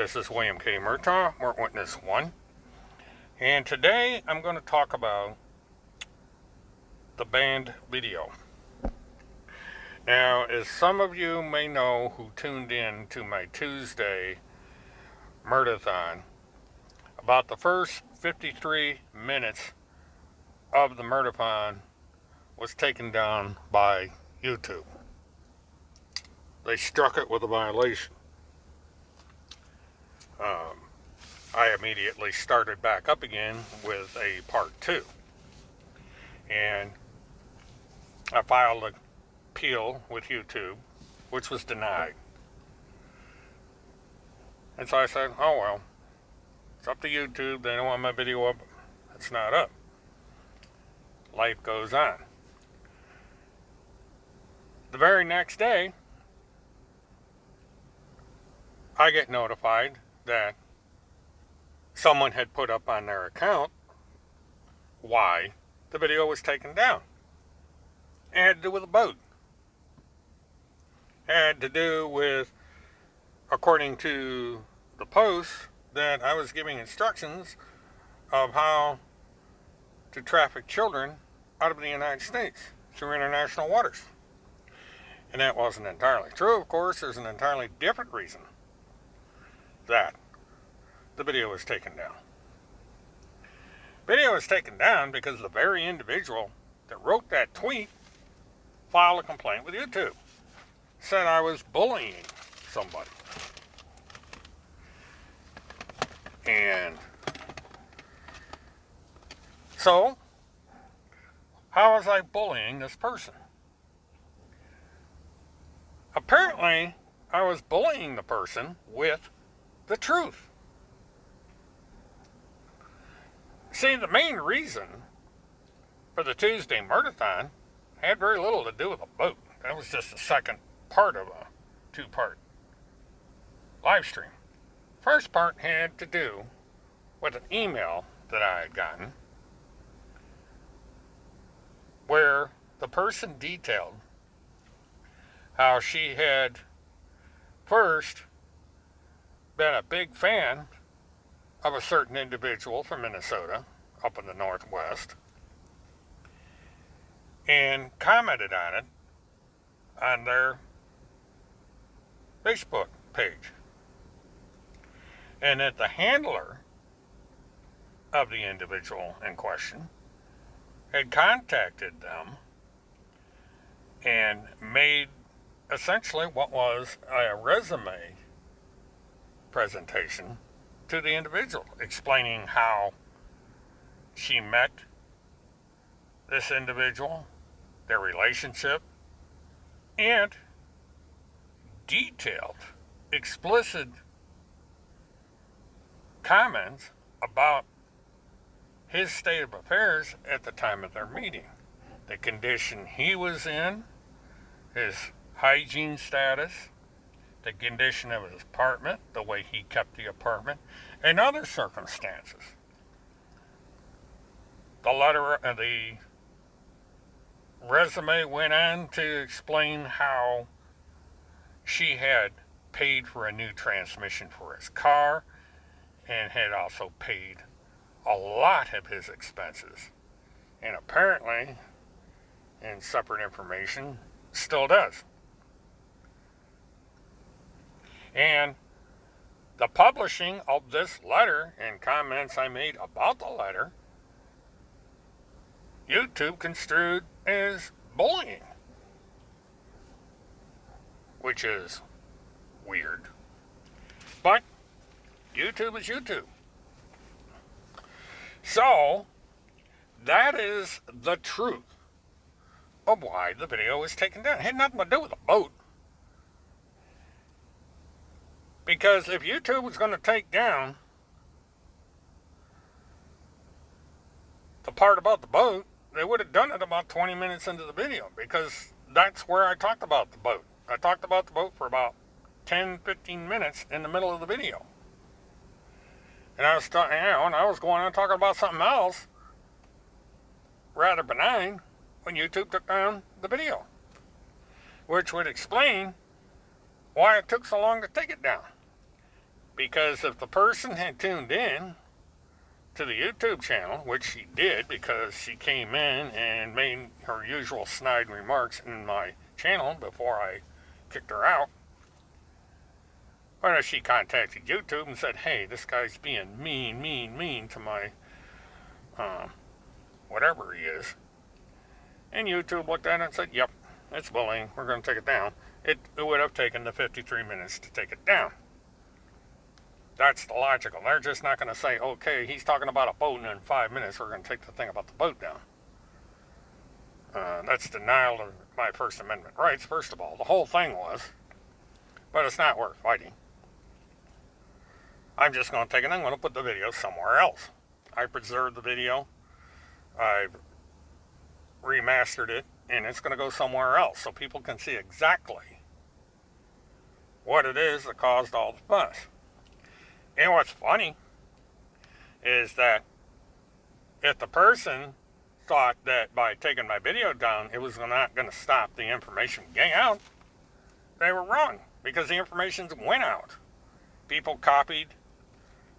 This is William K. Murtaugh, Witness 1, and today I'm going to talk about the banned video. Now, as some of you may know who tuned in to my Tuesday Murdathon, about the first 53 minutes of the Murdathon was taken down by YouTube. They struck it with a violation. I immediately started back up again with a part 2. And I filed an appeal with YouTube, which was denied. And so I said, oh well, it's up to YouTube. They don't want my video up. It's not up. Life goes on. The very next day, I get notified that someone had put up on their account why the video was taken down. It had to do with a boat. It had to do with, according to the post, that I was giving instructions of how to traffic children out of the United States through international waters. And that wasn't entirely true. Of course, there's an entirely different reason that the video was taken down. Video was taken down because the very individual that wrote that tweet filed a complaint with YouTube. Said I was bullying somebody. And so, how was I bullying this person? Apparently, I was bullying the person with the truth. See, the main reason for the Tuesday Murdathon had very little to do with a boat. That was just the second part of a 2-part live stream. First part had to do with an email that I had gotten where the person detailed how she had first been a big fan of a certain individual from Minnesota up in the Northwest and commented on it on their Facebook page. And that the handler of the individual in question had contacted them and made essentially what was a resume presentation to the individual, explaining how she met this individual, their relationship, and detailed, explicit comments about his state of affairs at the time of their meeting. The condition he was in, his hygiene status, the condition of his apartment, the way he kept the apartment, and other circumstances. The resume went on to explain how she had paid for a new transmission for his car and had also paid a lot of his expenses. And apparently, in separate information, still does. And the publishing of this letter and comments I made about the letter, YouTube construed as bullying, which is weird. But YouTube is YouTube. So, that is the truth of why the video was taken down. It had nothing to do with the boat. Because if YouTube was going to take down the part about the boat, they would have done it about 20 minutes into the video, because that's where I talked about the boat. I talked about the boat for about 10-15 minutes in the middle of the video. And I was going on talking about something else rather benign when YouTube took down the video, which would explain why it took so long to take it down. Because if the person had tuned in to the YouTube channel, which she did because she came in and made her usual snide remarks in my channel before I kicked her out, or she contacted YouTube and said, hey, this guy's being mean to my whatever he is. And YouTube looked at it and said, yep, it's bullying, we're going to take it down. It would have taken the 53 minutes to take it down. That's the logical. They're just not going to say, okay, he's talking about a boat and in 5 minutes we're going to take the thing about the boat down. That's denial of my First Amendment rights, first of all. The whole thing was. But it's not worth fighting. I'm just going to take it and I'm going to put the video somewhere else. I preserved the video. I've remastered it. And it's going to go somewhere else so people can see exactly what it is that caused all the fuss. And what's funny is that if the person thought that by taking my video down, it was not going to stop the information from getting out, they were wrong, because the information went out. People copied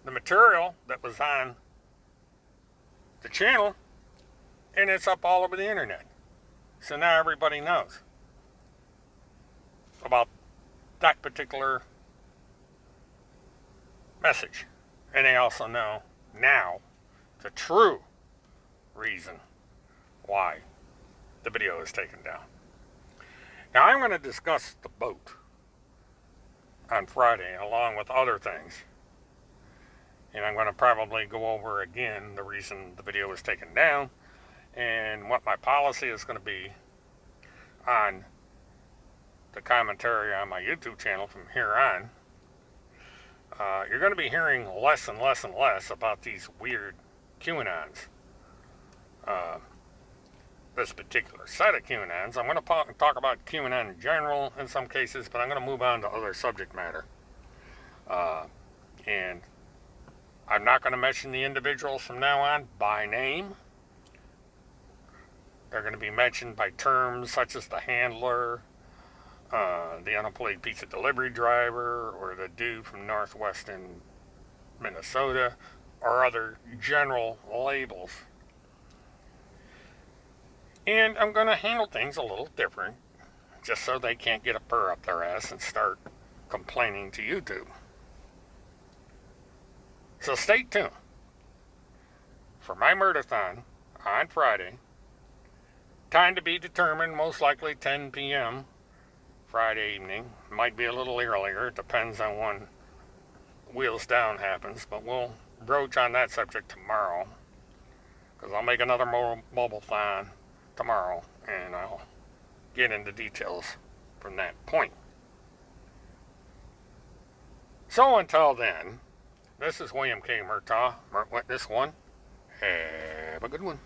the material that was on the channel, and it's up all over the internet. So now everybody knows about that particular message. And they also know now the true reason why the video is taken down. Now I'm going to discuss the boat on Friday along with other things. And I'm going to probably go over again the reason the video was taken down and what my policy is going to be on the commentary on my YouTube channel from here on. You're going to be hearing less and less and less about these weird QAnons. This particular set of QAnons. I'm going to talk about QAnon in general in some cases, but I'm going to move on to other subject matter. And I'm not going to mention the individuals from now on by name. They're going to be mentioned by terms such as the handler, the unemployed pizza delivery driver, or the dude from northwestern Minnesota, or other general labels. And I'm going to handle things a little different, just so they can't get a burr up their ass and start complaining to YouTube. So stay tuned for my murder-thon on Friday. Time to be determined, most likely 10 p.m. Friday evening. Might be a little earlier, it depends on when Wheels Down happens, but we'll broach on that subject tomorrow, because I'll make another mobile-thon tomorrow, and I'll get into details from that point. So until then, this is William K. Murtaugh, Witness 1. Have a good one.